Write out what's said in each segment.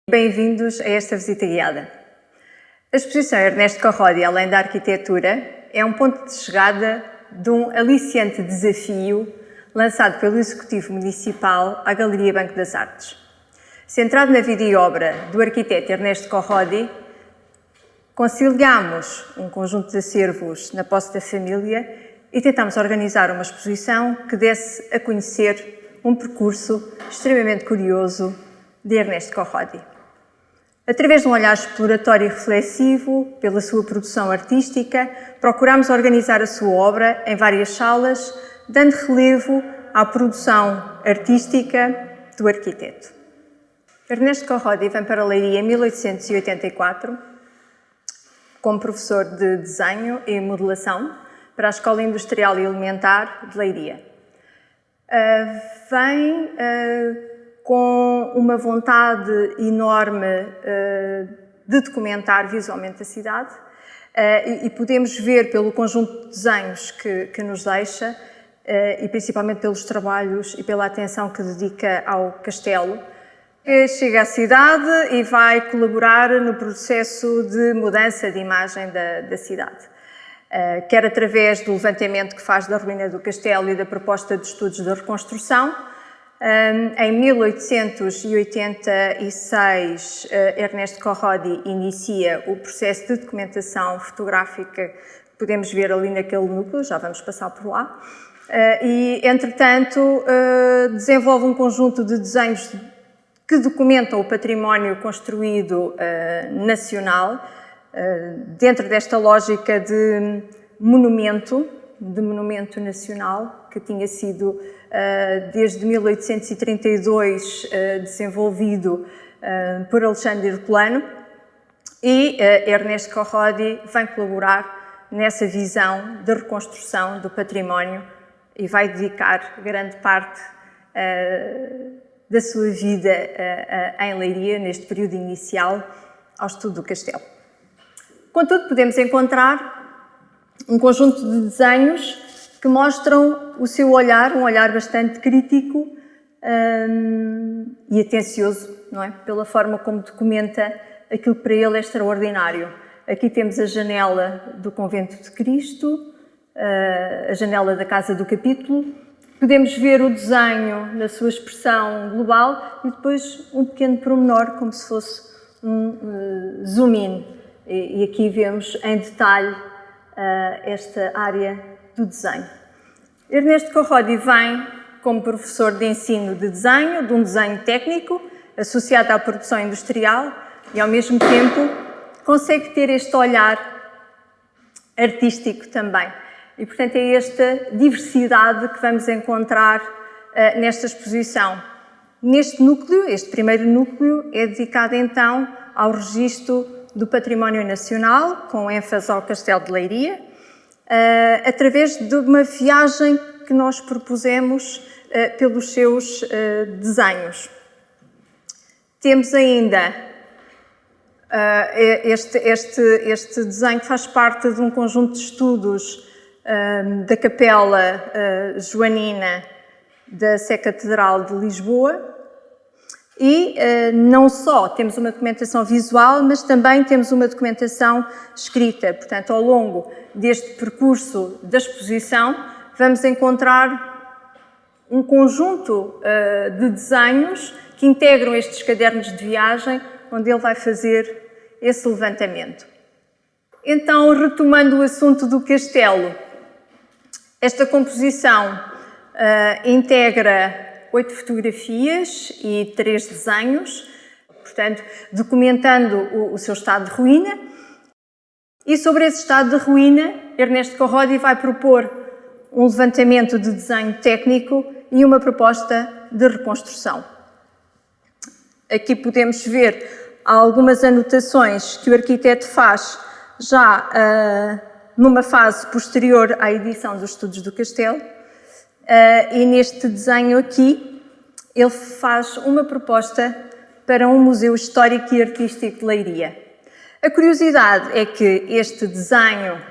Bem-vindos a esta visita guiada. A exposição Ernesto Corrodi, além da arquitetura, é um ponto de chegada de um aliciante desafio lançado pelo Executivo Municipal à Galeria Banco das Artes. Centrado na vida e obra do arquiteto Ernesto Corrodi, conciliámos um conjunto de acervos na posse da família e tentámos organizar uma exposição que desse a conhecer um percurso extremamente curioso de Ernesto Corrodi. Através de um olhar exploratório e reflexivo pela sua produção artística, procurámos organizar a sua obra em várias salas, dando relevo à produção artística do arquiteto. Ernesto Corrodi vem para Leiria em 1884, como professor de desenho e modelação para a Escola Industrial e Elementar de Leiria. Vem com uma vontade enorme de documentar visualmente a cidade e podemos ver pelo conjunto de desenhos que nos deixa e principalmente pelos trabalhos e pela atenção que dedica ao castelo. Chega à cidade e vai colaborar no processo de mudança de imagem da cidade, quer através do levantamento que faz da ruína do castelo e da proposta de estudos de reconstrução. Em 1886, Ernesto Corrodi inicia o processo de documentação fotográfica que podemos ver ali naquele núcleo, já vamos passar por lá, e, entretanto, desenvolve um conjunto de desenhos que documentam o património construído nacional, dentro desta lógica de monumento nacional, que tinha sido desde 1832 desenvolvido por Alexandre Herculano, e Ernesto Corrodi vem colaborar nessa visão de reconstrução do património e vai dedicar grande parte da sua vida em Leiria, neste período inicial, ao estudo do castelo. Contudo, podemos encontrar um conjunto de desenhos que mostram o seu olhar, um olhar bastante crítico e atencioso, não é? Pela forma como documenta aquilo que para ele é extraordinário. Aqui temos a janela do Convento de Cristo, a janela da Casa do Capítulo. Podemos ver o desenho na sua expressão global e depois um pequeno pormenor, como se fosse um zoom-in. E aqui vemos em detalhe esta área do desenho. Ernesto Corrodi vem como professor de ensino de desenho, de um desenho técnico, associado à produção industrial e, ao mesmo tempo, consegue ter este olhar artístico também. E, portanto, é esta diversidade que vamos encontrar nesta exposição. Neste núcleo, este primeiro núcleo, é dedicado então ao registro do património nacional, com ênfase ao Castelo de Leiria, através de uma viagem que nós propusemos pelos seus desenhos. Temos ainda este desenho que faz parte de um conjunto de estudos da Capela Joanina da Sé Catedral de Lisboa. E não só temos uma documentação visual, mas também temos uma documentação escrita. Portanto, ao longo deste percurso da exposição, vamos encontrar um conjunto de desenhos que integram estes cadernos de viagem, onde ele vai fazer esse levantamento. Então, retomando o assunto do castelo, esta composição integra 8 fotografias e 3 desenhos, portanto, documentando o seu estado de ruína. E sobre esse estado de ruína, Ernesto Corrodi vai propor um levantamento de desenho técnico e uma proposta de reconstrução. Aqui podemos ver algumas anotações que o arquiteto faz já numa fase posterior à edição dos estudos do castelo. E neste desenho aqui, ele faz uma proposta para um museu histórico e artístico de Leiria. A curiosidade é que este desenho,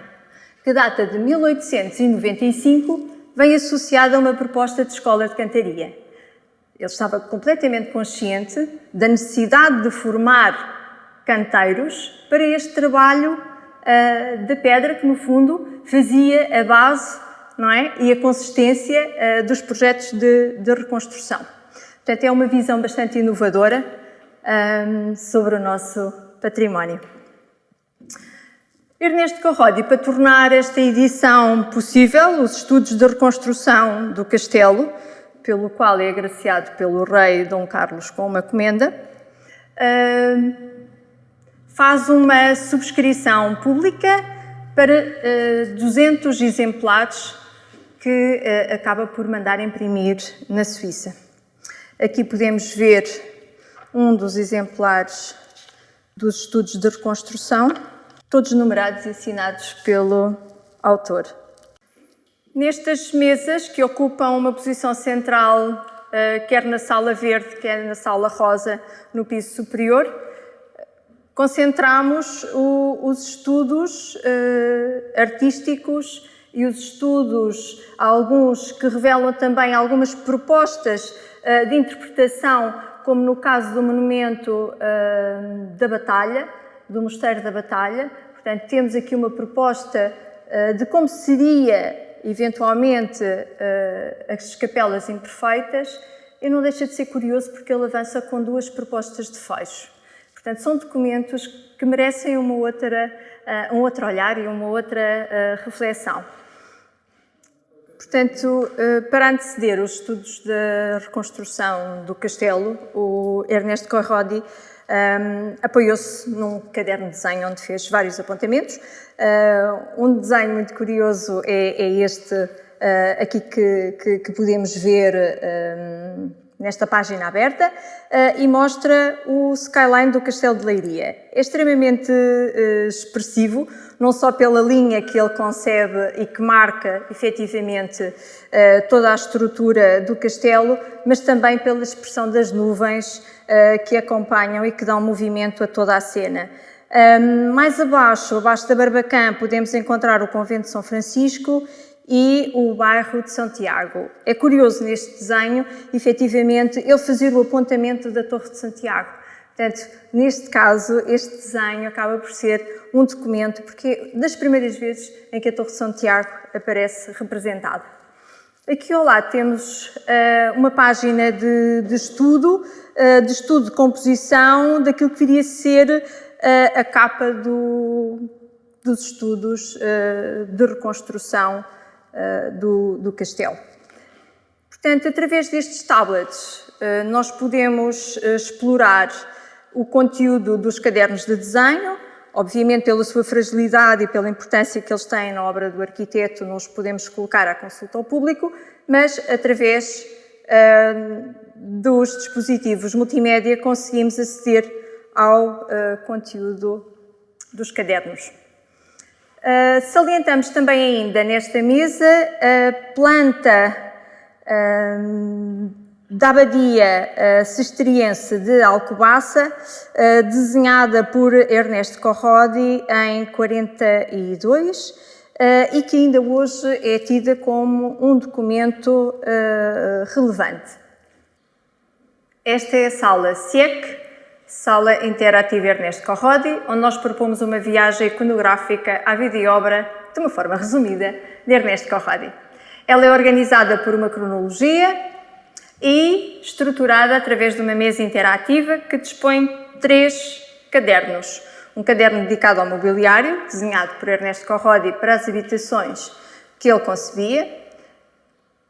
que data de 1895, vem associado a uma proposta de escola de cantaria. Ele estava completamente consciente da necessidade de formar canteiros para este trabalho da pedra que, no fundo, fazia a base, não é? E a consistência dos projetos de reconstrução. Portanto, é uma visão bastante inovadora sobre o nosso património. Ernesto Corrodi, para tornar esta edição possível, os estudos de reconstrução do castelo, pelo qual é agraciado pelo rei Dom Carlos com uma comenda, faz uma subscrição pública para 200 exemplares que acaba por mandar imprimir na Suíça. Aqui podemos ver um dos exemplares dos estudos de reconstrução, todos numerados e assinados pelo autor. Nestas mesas, que ocupam uma posição central, quer na sala verde, quer na sala rosa, no piso superior, concentramos os estudos artísticos e os estudos, alguns que revelam também algumas propostas de interpretação, como no caso do monumento da Batalha, do Mosteiro da Batalha. Portanto, temos aqui uma proposta de como seria, eventualmente, as capelas imperfeitas, e não deixa de ser curioso porque ele avança com duas propostas de fecho. Portanto, são documentos que merecem um outro olhar e uma outra reflexão. Portanto, para anteceder os estudos da reconstrução do castelo, o Ernesto Corrodi apoiou-se num caderno de desenho onde fez vários apontamentos. Um desenho muito curioso é este aqui que podemos ver nesta página aberta e mostra o skyline do Castelo de Leiria. É extremamente expressivo, não só pela linha que ele concebe e que marca efetivamente toda a estrutura do castelo, mas também pela expressão das nuvens que acompanham e que dão movimento a toda a cena. Mais abaixo da Barbacã, podemos encontrar o Convento de São Francisco e o bairro de Santiago. É curioso neste desenho, efetivamente, ele fazer o apontamento da Torre de Santiago. Portanto, neste caso, este desenho acaba por ser um documento, porque é das primeiras vezes em que a Torre de Santiago aparece representada. Aqui ao lado temos uma página de estudo de composição daquilo que viria a ser a capa dos estudos de reconstrução do castelo. Portanto, através destes tablets, nós podemos explorar o conteúdo dos cadernos de desenho. Obviamente, pela sua fragilidade e pela importância que eles têm na obra do arquiteto, não os podemos colocar à consulta ao público, mas através dos dispositivos multimédia conseguimos aceder ao conteúdo dos cadernos. Salientamos também ainda nesta mesa a planta da Abadia Cisterciense de Alcobaça, desenhada por Ernesto Corrodi em 42 e que ainda hoje é tida como um documento relevante. Esta é a sala SIEC, Sala Interativa Ernesto Corrodi, onde nós propomos uma viagem iconográfica à vida e obra, de uma forma resumida, de Ernesto Corrodi. Ela é organizada por uma cronologia e estruturada através de uma mesa interativa que dispõe de 3 cadernos. Um caderno dedicado ao mobiliário, desenhado por Ernesto Corrodi para as habitações que ele concebia,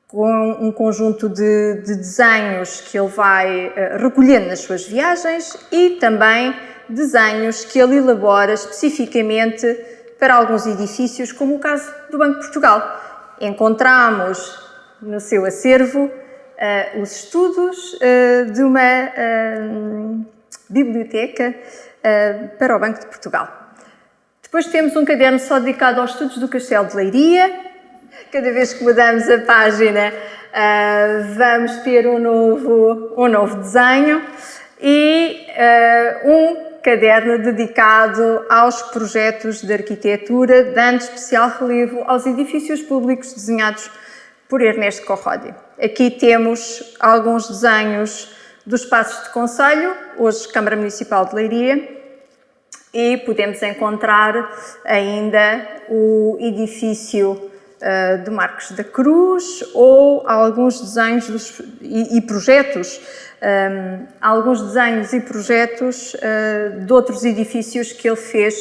com um conjunto de desenhos que ele vai recolhendo nas suas viagens e também desenhos que ele elabora especificamente para alguns edifícios, como o caso do Banco de Portugal. Encontramos no seu acervo os estudos de uma biblioteca para o Banco de Portugal. Depois temos um caderno só dedicado aos estudos do Castelo de Leiria. Cada vez que mudamos a página, vamos ter um novo desenho e um caderno dedicado aos projetos de arquitetura, dando especial relevo aos edifícios públicos desenhados por Ernesto Corrodi. Aqui temos alguns desenhos dos Passos de Concelho, hoje Câmara Municipal de Leiria, e podemos encontrar ainda o edifício do Marcos da Cruz ou alguns desenhos e projetos, alguns desenhos e projetos de outros edifícios que ele fez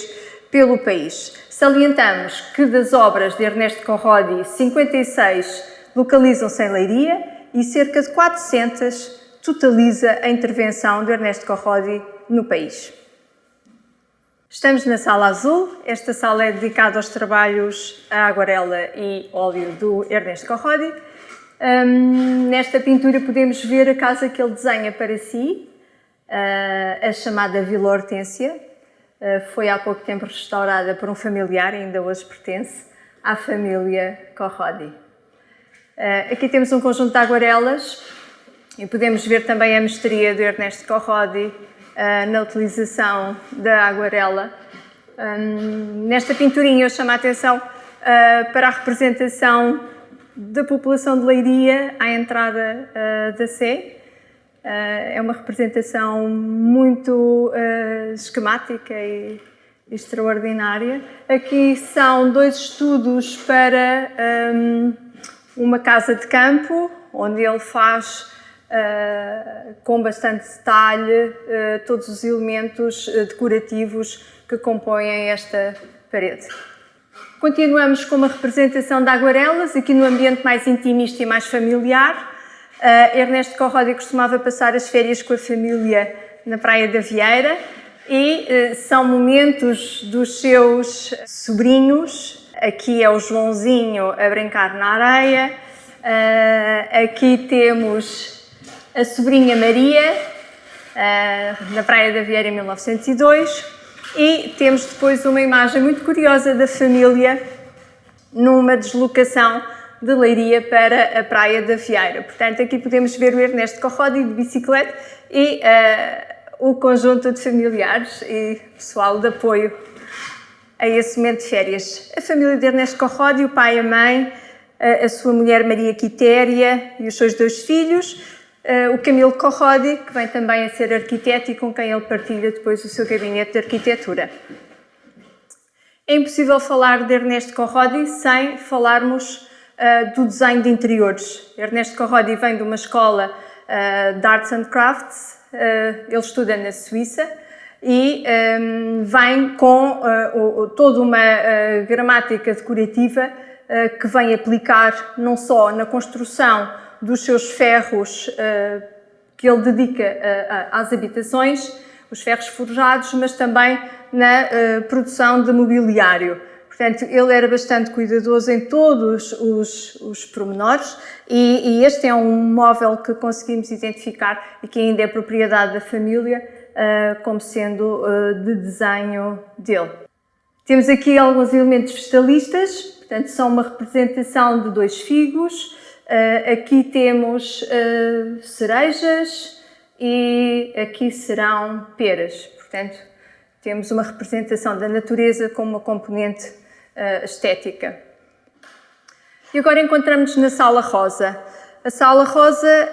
pelo país. Salientamos que das obras de Ernesto Corrodi, 56 localizam-se em Leiria e cerca de 400 totaliza a intervenção de Ernesto Corrodi no país. Estamos na Sala Azul. Esta sala é dedicada aos trabalhos a aguarela e óleo do Ernesto Corrodi. Nesta pintura podemos ver a casa que ele desenha para si, a chamada Vila Hortência. Foi há pouco tempo restaurada por um familiar, ainda hoje pertence à família Corrodi. Aqui temos um conjunto de aguarelas e podemos ver também a mestria do Ernesto Corrodi na utilização da aguarela. Nesta pinturinha eu chamo a atenção para a representação da população de Leiria à entrada da Sé. É uma representação muito esquemática e extraordinária. Aqui são 2 estudos para uma casa de campo, onde ele faz com bastante detalhe todos os elementos decorativos que compõem esta parede. Continuamos com uma representação de aguarelas, aqui no ambiente mais intimista e mais familiar. Ernesto Corrodi costumava passar as férias com a família na Praia da Vieira e são momentos dos seus sobrinhos. Aqui é o Joãozinho a brincar na areia. Aqui temos a sobrinha Maria, na Praia da Vieira em 1902, e temos depois uma imagem muito curiosa da família numa deslocação de Leiria para a Praia da Vieira. Portanto, aqui podemos ver o Ernesto Corrodi de bicicleta e o conjunto de familiares e pessoal de apoio a esse momento de férias. A família de Ernesto Corrodi, o pai e a mãe, a sua mulher Maria Quitéria e os seus 2 filhos, o Camilo Corrodi, que vem também a ser arquiteto e com quem ele partilha depois o seu gabinete de arquitetura. É impossível falar de Ernesto Corrodi sem falarmos do desenho de interiores. Ernesto Corrodi vem de uma escola de Arts and Crafts, ele estuda na Suíça e vem com toda uma gramática decorativa que vem aplicar não só na construção dos seus ferros que ele dedica às habitações, os ferros forjados, mas também na produção de mobiliário. Portanto, ele era bastante cuidadoso em todos os pormenores e este é um móvel que conseguimos identificar e que ainda é propriedade da família como sendo de desenho dele. Temos aqui alguns elementos vegetalistas, portanto, são uma representação de 2 figos. Aqui temos cerejas e aqui serão peras. Portanto, temos uma representação da natureza com uma componente estética. E agora encontramos-nos na Sala Rosa. A Sala Rosa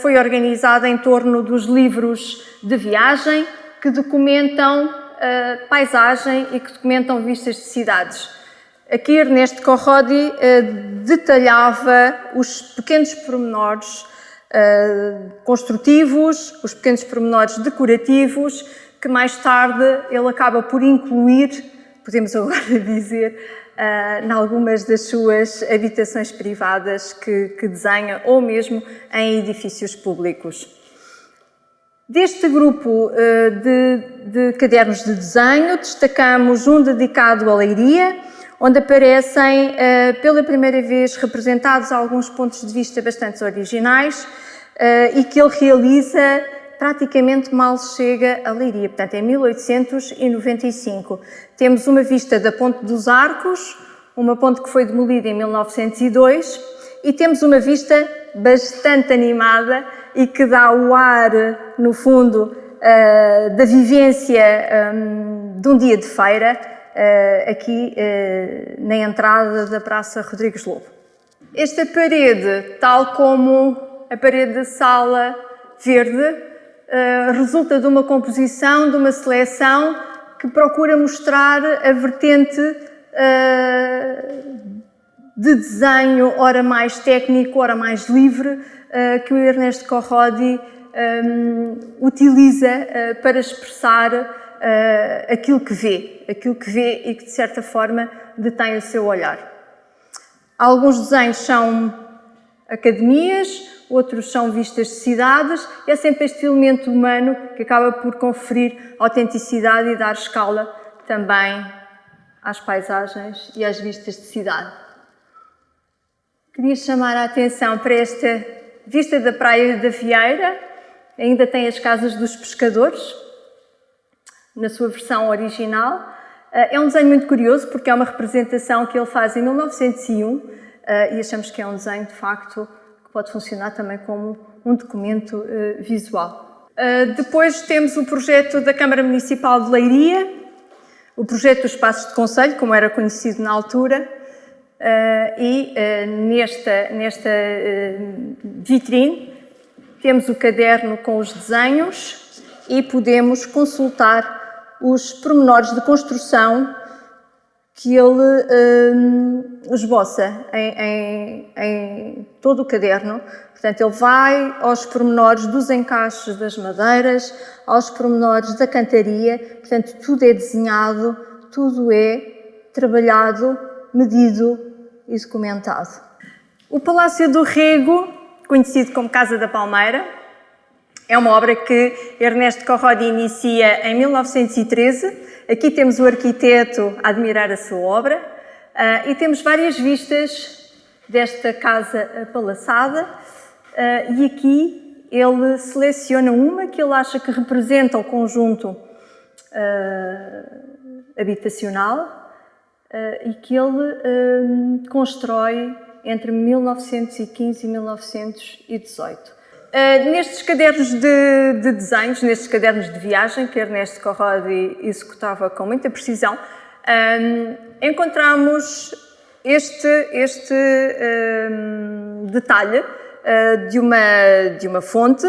foi organizada em torno dos livros de viagem que documentam paisagem e que documentam vistas de cidades. Aqui Ernesto Corrodi detalhava os pequenos pormenores construtivos, os pequenos pormenores decorativos, que mais tarde ele acaba por incluir, podemos agora dizer, em algumas das suas habitações privadas que desenha, ou mesmo em edifícios públicos. Deste grupo de cadernos de desenho, destacamos um dedicado à Leiria, onde aparecem pela primeira vez representados alguns pontos de vista bastante originais e que ele realiza praticamente mal chega a Leiria, portanto em 1895. Temos uma vista da Ponte dos Arcos, uma ponte que foi demolida em 1902, e temos uma vista bastante animada e que dá o ar, no fundo, da vivência de um dia de feira, aqui na entrada da Praça Rodrigues Lobo. Esta parede, tal como a parede da sala verde, resulta de uma composição, de uma seleção que procura mostrar a vertente de desenho, ora mais técnico, ora mais livre, que o Ernesto Corrodi utiliza para expressar aquilo que vê e que, de certa forma, detém o seu olhar. Alguns desenhos são academias, outros são vistas de cidades, e é sempre este elemento humano que acaba por conferir autenticidade e dar escala também às paisagens e às vistas de cidade. Queria chamar a atenção para esta vista da Praia da Vieira, ainda tem as Casas dos Pescadores, na sua versão original. É um desenho muito curioso porque é uma representação que ele faz em 1901 e achamos que é um desenho, de facto, que pode funcionar também como um documento visual. Depois temos o projeto da Câmara Municipal de Leiria, o projeto dos Espaços de Concelho, como era conhecido na altura, e nesta vitrine temos o caderno com os desenhos e podemos consultar os pormenores de construção que ele esboça em todo o caderno. Portanto, ele vai aos pormenores dos encaixes das madeiras, aos pormenores da cantaria. Portanto, tudo é desenhado, tudo é trabalhado, medido e documentado. O Palácio do Rego, conhecido como Casa da Palmeira, é uma obra que Ernesto Corrodi inicia em 1913. Aqui temos o arquiteto a admirar a sua obra e temos várias vistas desta casa palaçada e aqui ele seleciona uma que ele acha que representa o conjunto habitacional e que ele constrói entre 1915 e 1918. Nestes cadernos de desenhos, nestes cadernos de viagem que Ernesto Corrodi executava com muita precisão, encontramos este detalhe de uma fonte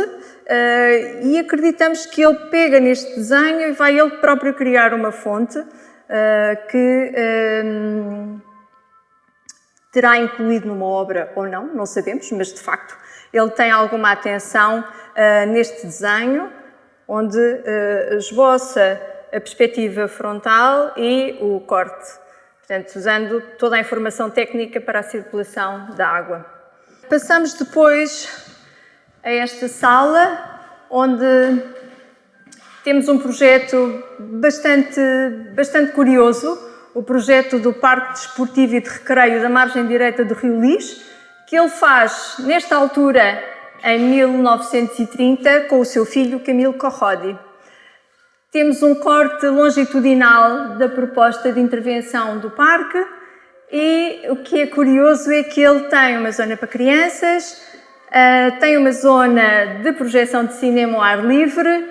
e acreditamos que ele pega neste desenho e vai ele próprio criar uma fonte que terá incluído numa obra ou não, não sabemos, mas de facto ele tem alguma atenção neste desenho, onde esboça a perspectiva frontal e o corte, portanto, usando toda a informação técnica para a circulação da água. Passamos depois a esta sala, onde temos um projeto bastante curioso, o projeto do Parque Desportivo e de Recreio da margem direita do Rio Lis, que ele faz, nesta altura, em 1930, com o seu filho Camilo Corrodi. Temos um corte longitudinal da proposta de intervenção do parque e o que é curioso é que ele tem uma zona para crianças, tem uma zona de projeção de cinema ao ar livre,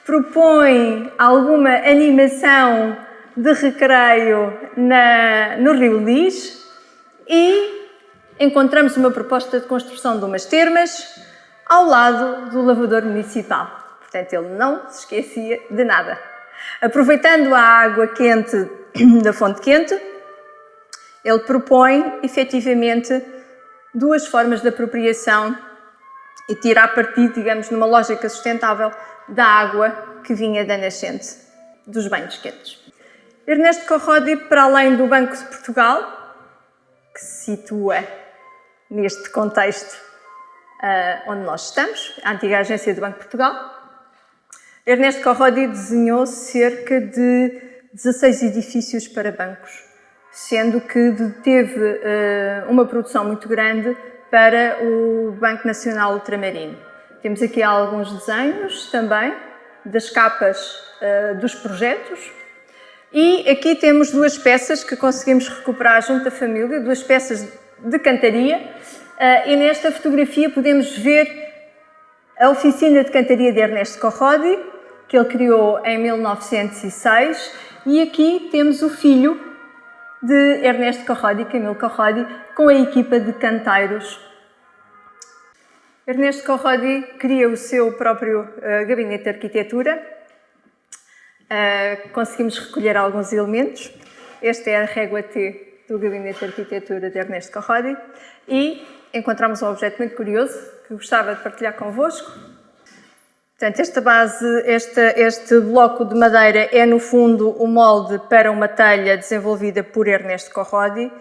propõe alguma animação de recreio no Rio Lis e encontramos uma proposta de construção de umas termas ao lado do lavador municipal. Portanto, ele não se esquecia de nada. Aproveitando a água quente da fonte quente, ele propõe, efetivamente, duas formas de apropriação e tira partido, digamos, numa lógica sustentável da água que vinha da nascente dos banhos quentes. Ernesto Corrodi, para além do Banco de Portugal, que se situa neste contexto onde nós estamos, a antiga agência do Banco de Portugal, Ernesto Corrodi desenhou cerca de 16 edifícios para bancos, sendo que teve uma produção muito grande para o Banco Nacional Ultramarino. Temos aqui alguns desenhos também das capas dos projetos e aqui temos duas peças que conseguimos recuperar junto da família, duas peças de cantaria e nesta fotografia podemos ver a oficina de cantaria de Ernesto Corrodi, que ele criou em 1906 e aqui temos o filho de Ernesto Corrodi, Camilo Corrodi, com a equipa de canteiros. Ernesto Corrodi cria o seu próprio gabinete de arquitetura. Conseguimos recolher alguns elementos. Esta é a régua T do gabinete de arquitetura de Ernesto Corrodi e encontramos um objeto muito curioso que gostava de partilhar convosco. Portanto, esta base, este bloco de madeira é, no fundo, o molde para uma telha desenvolvida por Ernesto Corrodi.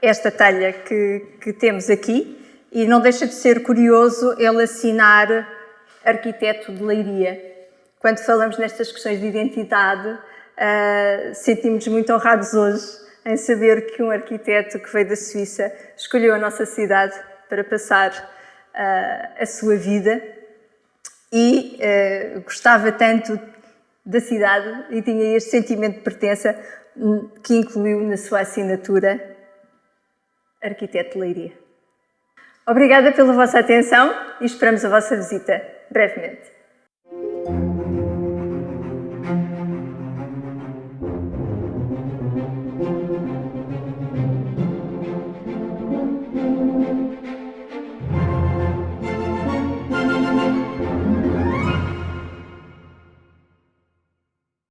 Esta telha que temos aqui, e não deixa de ser curioso ele assinar arquiteto de Leiria. Quando falamos nestas questões de identidade, sentimos-nos muito honrados hoje em saber que um arquiteto que veio da Suíça escolheu a nossa cidade para passar a sua vida e gostava tanto da cidade e tinha este sentimento de pertença que incluiu na sua assinatura Arquiteto de Leiria. Obrigada pela vossa atenção e esperamos a vossa visita brevemente.